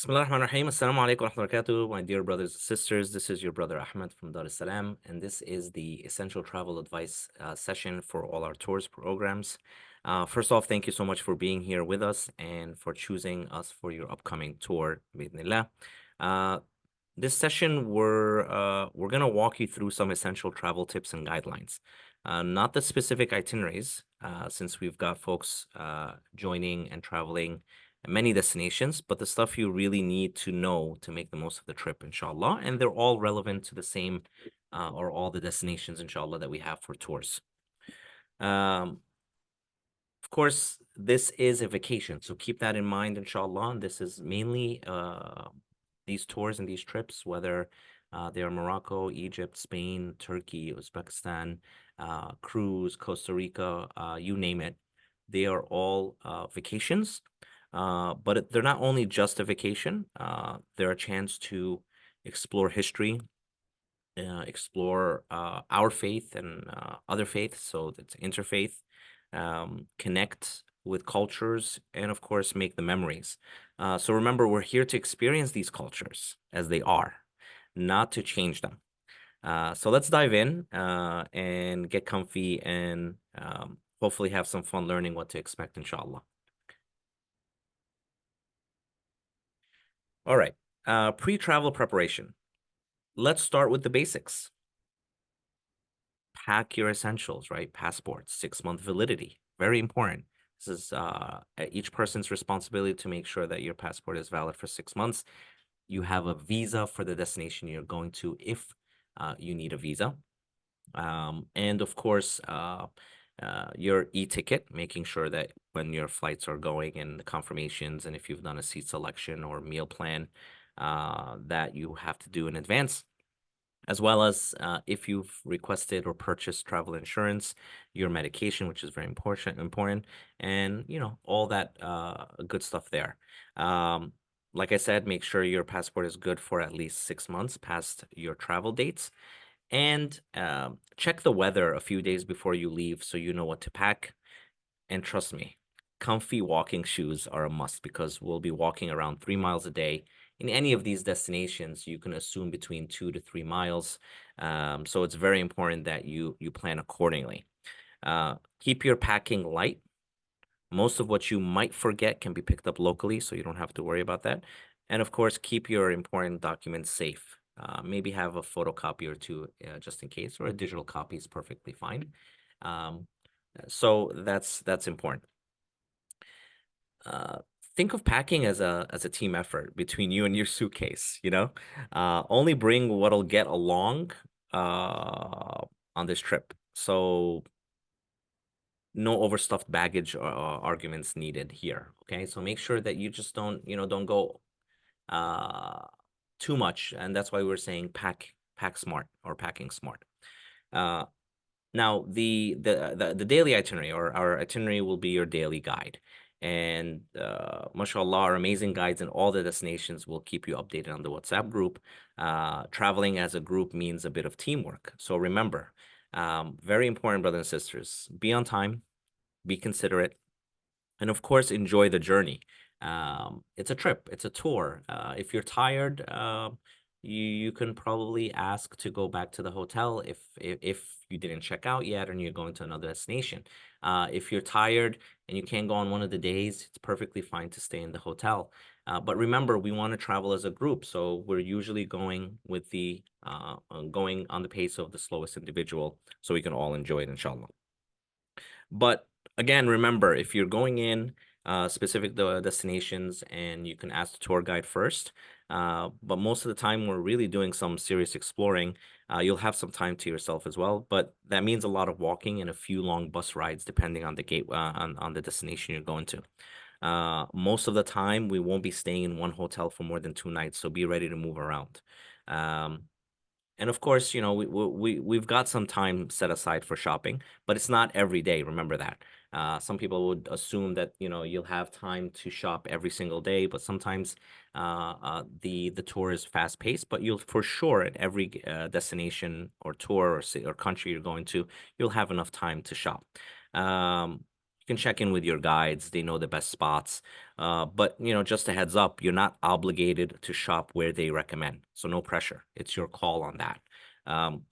Bismillah ar-Rahman ar-Rahim. Assalamu alaikum wa rahmatullahi wa barakatuh. My dear brothers and sisters, this is your brother Ahmed from Dar El Salam, and this is the essential travel advice session for all our tours programs. First off, thank you so much for being here with us and for choosing us for your upcoming tour, bi'idhnillah. Uh, this session, we're gonna walk you through some essential travel tips and guidelines, not the specific itineraries, since we've got folks joining and traveling many destinations, but the stuff you really need to know to make the most of the trip, inshallah. And they're all relevant to the same or all the destinations, inshallah, that we have for tours. Um, of course, this is a vacation, so keep that in mind, inshallah. This is mainly these tours and these trips, whether they are Morocco, Egypt, Spain, Turkey, Uzbekistan, cruise, Costa Rica, you name it. They are all vacations, but they're not only just a vacation. They're a chance to explore history, explore our faith and other faiths, so it's interfaith, connect with cultures, and of course, make the memories. So remember, we're here to experience these cultures as they are, not to change them. So let's dive in and get comfy and hopefully have some fun learning what to expect, inshallah. All right, pre-travel preparation. Let's start with the basics. Pack your essentials, right? Passport, 6-month validity, very important. This is each person's responsibility to make sure that your passport is valid for 6 months. You have a visa for the destination you're going to if you need a visa. And of course, your e-ticket, making sure that when your flights are going and the confirmations, and if you've done a seat selection or meal plan, that you have to do in advance, as well as if you've requested or purchased travel insurance, your medication, which is very important, and all that good stuff there. Like I said, make sure your passport is good for at least 6 months past your travel dates, and check the weather a few days before you leave so you know what to pack. And trust me, comfy walking shoes are a must because we'll be walking around 3 miles a day. In any of these destinations, you can assume between 2 to 3 miles. So it's very important that you plan accordingly. Keep your packing light. Most of what you might forget can be picked up locally, so you don't have to worry about that. And of course, keep your important documents safe. Maybe have a photocopy or two just in case, or a digital copy is perfectly fine. Um, so that's important. Uh, think of packing as a team effort between you and your suitcase, only bring what'll get along on this trip. So no overstuffed baggage or arguments needed here. Okay, so make sure that you just don't go uh too much, and that's why we're saying pack smart or packing smart. uh Now, the daily itinerary, or our itinerary, will be your daily guide. And mashallah, our amazing guides in all the destinations will keep you updated on the WhatsApp group. Traveling as a group means a bit of teamwork. So remember, very important, brothers and sisters, be on time, be considerate, and of course, enjoy the journey. It's a trip, it's a tour. If you're tired, you can probably ask to go back to the hotel if you didn't check out yet and you're going to another destination. If you're tired and you can't go on one of the days, it's perfectly fine to stay in the hotel. But remember, we want to travel as a group, so we're usually going with the going on the pace of the slowest individual, so we can all enjoy it, inshallah. But again, remember, if you're going in specific destinations, and you can ask the tour guide first. But most of the time, we're really doing some serious exploring. You'll have some time to yourself as well, but that means a lot of walking and a few long bus rides, depending on the gate on the destination you're going to. Most of the time, we won't be staying in one hotel for more than 2 nights, so be ready to move around. Um, and of course, we've got some time set aside for shopping, but it's not every day. Remember that. Some people would assume that you'll have time to shop every single day, but sometimes the tour is fast paced. But you'll for sure at every destination or tour or city or country you're going to, you'll have enough time to shop. Um, You can check in with your guides. They know the best spots. But just a heads up, you're not obligated to shop where they recommend. So no pressure. It's your call on that. Um,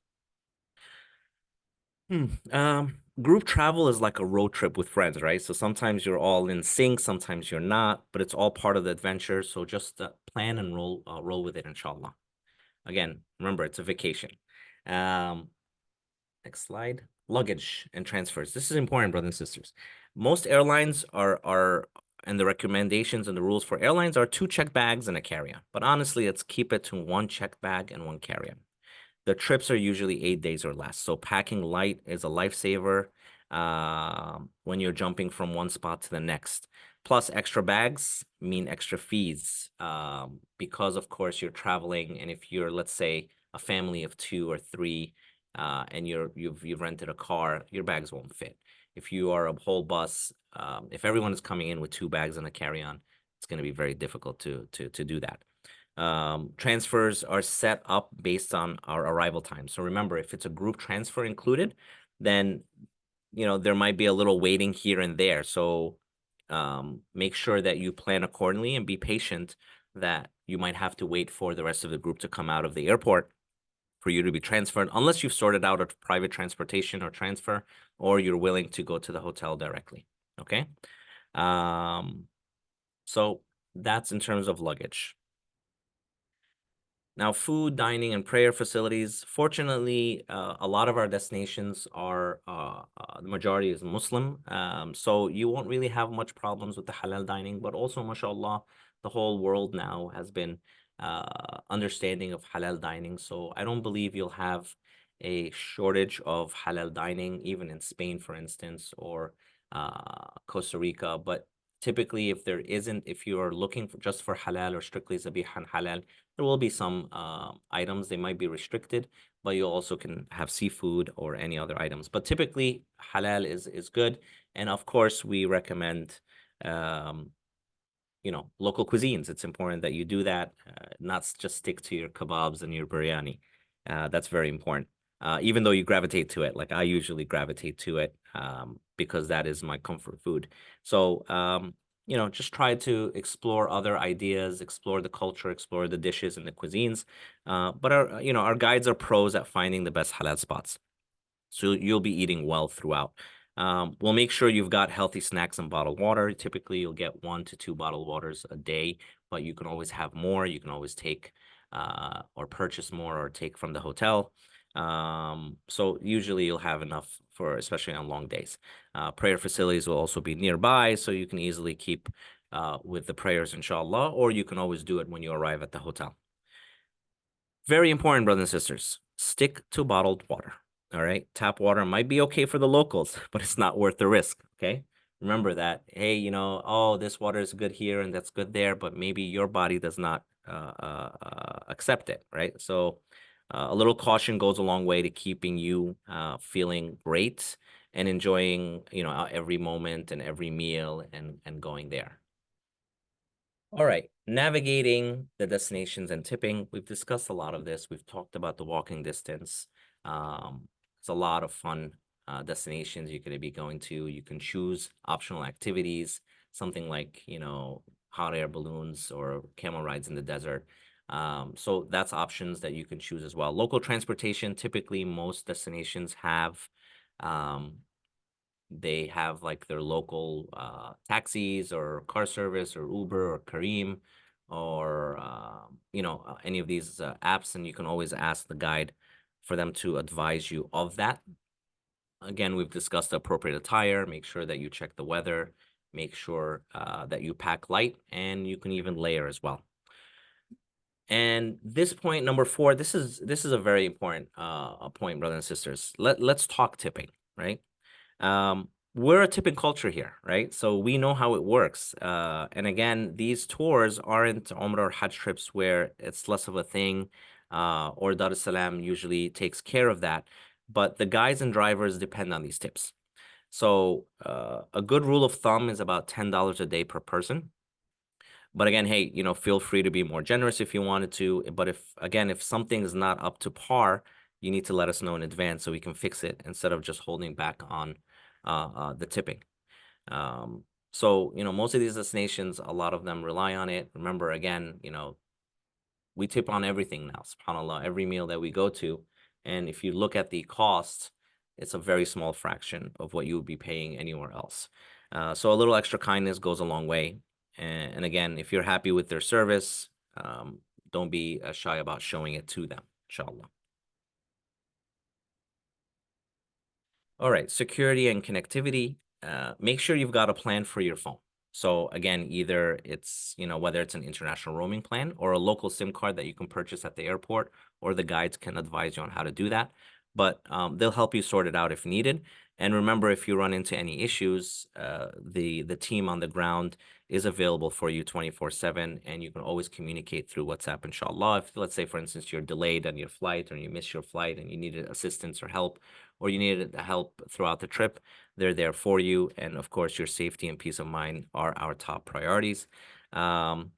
Group travel is like a road trip with friends, right? So sometimes you're all in sync, sometimes you're not, but it's all part of the adventure. So just plan and roll with it, inshallah. Again, remember it's a vacation. Um, Next slide. Luggage and transfers. This is important, brothers and sisters. Most airlines are and the recommendations and the rules for airlines are 2 checked bags and a carry-on. But honestly, let's keep it to 1 checked bag and 1 carry-on. The trips are usually 8 days or less. So packing light is a lifesaver when you're jumping from one spot to the next. Plus, extra bags mean extra fees because, of course, you're traveling. And if you're, let's say, a family of 2 or 3, and you've rented a car, your bags won't fit. If you are a whole bus, if everyone is coming in with 2 bags and a carry-on, it's going to be very difficult to do that. Transfers are set up based on our arrival time. So remember, if it's a group transfer included, then there might be a little waiting here and there. So make sure that you plan accordingly and be patient that you might have to wait for the rest of the group to come out of the airport for you to be transferred, unless you've sorted out a private transportation or transfer, or you're willing to go to the hotel directly. Okay. So that's in terms of luggage. Now, food, dining, and prayer facilities. Fortunately, a lot of our destinations are the majority is Muslim, so you won't really have much problems with the halal dining. But also, mashallah, the whole world now has been understanding of halal dining. So I don't believe you'll have a shortage of halal dining, even in Spain, for instance, or Costa Rica. But typically, if there isn't, if you are looking for just for halal or strictly zabihan halal, there will be some items, they might be restricted, but you also can have seafood or any other items. But typically, halal is good. And of course, we recommend um, local cuisines. It's important that you do that, not just stick to your kebabs and your biryani. That's very important. Even though you gravitate to it, like I usually gravitate to it because that is my comfort food. So, just try to explore other ideas, explore the culture, explore the dishes and the cuisines. But our guides are pros at finding the best halal spots. So you'll be eating well throughout. We'll make sure you've got healthy snacks and bottled water. Typically, you'll get 1 to 2 bottled waters a day, but you can always have more. You can always take or purchase more or take from the hotel. So usually you'll have enough for, especially on long days. Prayer facilities will also be nearby, so you can easily keep with the prayers, inshallah, or you can always do it when you arrive at the hotel. Very important, brothers and sisters. Stick to bottled water. All right. Tap water might be okay for the locals, but it's not worth the risk. Okay. Remember that, hey, oh, this water is good here and that's good there, but maybe your body does not accept it. Right. So a little caution goes a long way to keeping you feeling great and enjoying, every moment and every meal and going there. All right, navigating the destinations and tipping. We've discussed a lot of this. We've talked about the walking distance. It's a lot of fun destinations you're going to be going to. You can choose optional activities, something like, hot air balloons or camel rides in the desert. So that's options that you can choose as well. Local transportation, typically most destinations have um, they have like their local taxis or car service or Uber or Careem or any of these apps, and you can always ask the guide for them to advise you of that. Again, we've discussed the appropriate attire. Make sure that you check the weather. Make sure that you pack light, and you can even layer as well. And this point number 4, this is a very important point, brothers and sisters. Let's talk tipping, right? We're a tipping culture here, right? So we know how it works. And again, these tours aren't Umrah or Hajj trips where it's less of a thing, or Dar es Salam usually takes care of that. But the guides and drivers depend on these tips. So a good rule of thumb is about $10 a day per person. But again, hey, feel free to be more generous if you wanted to. But if something is not up to par, you need to let us know in advance so we can fix it instead of just holding back on the tipping. So, most of these destinations, a lot of them rely on it. Remember, again, we tip on everything now, subhanAllah, every meal that we go to. And if you look at the cost, it's a very small fraction of what you would be paying anywhere else. So a little extra kindness goes a long way. And again, if you're happy with their service, don't be shy about showing it to them, inshallah. All right, security and connectivity. Make sure you've got a plan for your phone. So again, either it's, whether it's an international roaming plan or a local SIM card that you can purchase at the airport, or the guides can advise you on how to do that. But they'll help you sort it out if needed. And remember, if you run into any issues, the team on the ground is available for you 24/7, and you can always communicate through WhatsApp, inshallah. If, let's say, for instance, you're delayed on your flight or you miss your flight and you needed assistance or help, or you needed help throughout the trip, they're there for you. And of course, your safety and peace of mind are our top priorities. Um,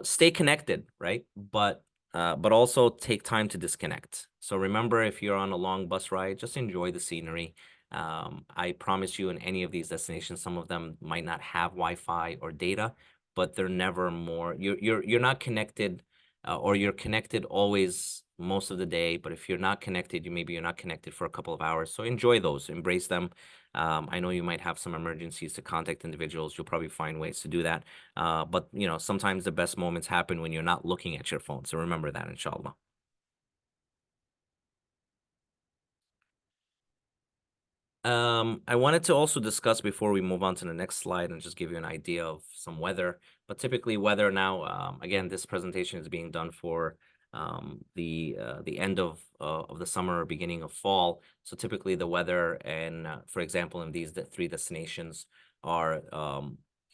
stay connected, right? But also take time to disconnect. So remember, if you're on a long bus ride, just enjoy the scenery. I promise you, in any of these destinations, some of them might not have Wi-Fi or data, but they're never more. You're not connected, or you're connected always most of the day. But if you're not connected, you're not connected for a couple of hours. So enjoy those, embrace them. I know you might have some emergencies to contact individuals. You'll probably find ways to do that. But sometimes the best moments happen when you're not looking at your phone. So remember that, inshallah. I wanted to also discuss before we move on to the next slide and just give you an idea of some weather. But typically, weather now, again, this presentation is being done for the end of the summer or beginning of fall. So typically, the weather, and for example, in these three destinations, are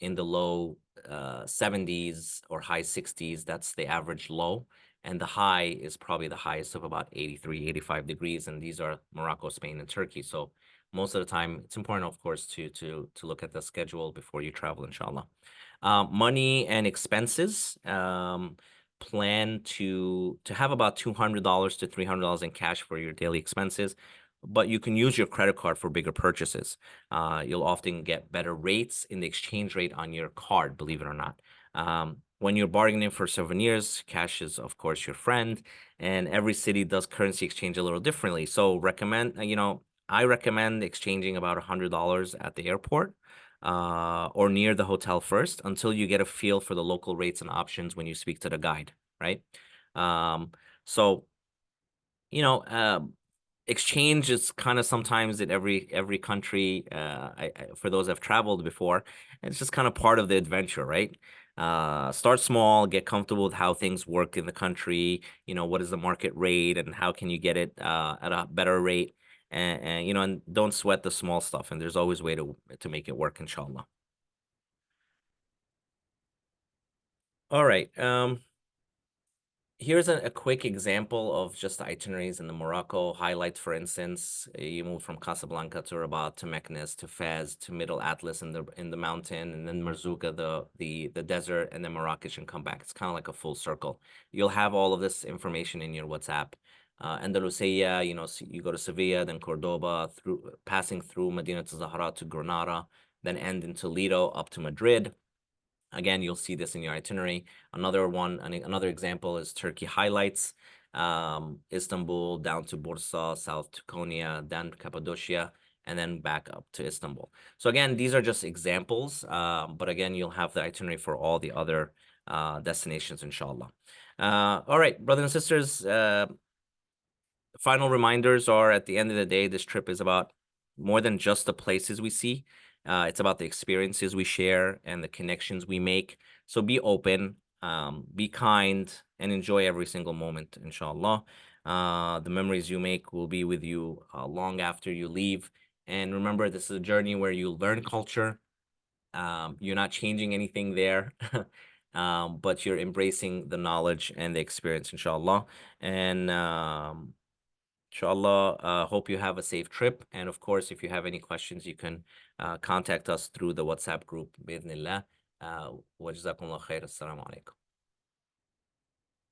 in the low 70s or high 60s. That's the average low. And the high is probably the highest of about 83, 85 degrees. And these are Morocco, Spain, and Turkey. So most of the time, it's important, of course, to look at the schedule before you travel, inshallah. Money and expenses. Plan to have about $200 to $300 in cash for your daily expenses, but you can use your credit card for bigger purchases. You'll often get better rates in the exchange rate on your card, believe it or not. When you're bargaining for souvenirs, cash is, of course, your friend, and every city does currency exchange a little differently. So I recommend exchanging about $100 at the airport, or near the hotel first, until you get a feel for the local rates and options when you speak to the guide, right? Um, so, you know, exchange is kind of sometimes in every country. For those that have traveled before, it's just kind of part of the adventure, right? Start small, get comfortable with how things work in the country. What is the market rate and how can you get it at a better rate? And don't sweat the small stuff. And there's always a way to make it work, inshallah. All right. Here's a quick example of just the itineraries in the Morocco highlights. For instance, you move from Casablanca to Rabat to Meknes to Fez to Middle Atlas in the mountain, and then Marzouka, the desert, and then Marrakech, and come back. It's kind of like a full circle. You'll have all of this information in your WhatsApp. Andalusia, you go to Sevilla, then Cordoba, passing through Medina to Zahra to Granada, then end in Toledo up to Madrid. Again, you'll see this in your itinerary. Another example is Turkey highlights. Istanbul down to Bursa, south to Konya, then Cappadocia, and then back up to Istanbul. So again, these are just examples, but again, you'll have the itinerary for all the other destinations, inshallah. All right, brothers and sisters, final reminders are, at the end of the day, this trip is about more than just the places we see. It's about the experiences we share and the connections we make. So be open, be kind, and enjoy every single moment, inshallah. The memories you make will be with you long after you leave. And remember, this is a journey where you learn culture. You're not changing anything there, but you're embracing the knowledge and the experience, inshallah. And inshallah, hope you have a safe trip. And of course, if you have any questions, you can contact us through the WhatsApp group. بإذن الله. وجزاكم الله خير. السلام عليكم.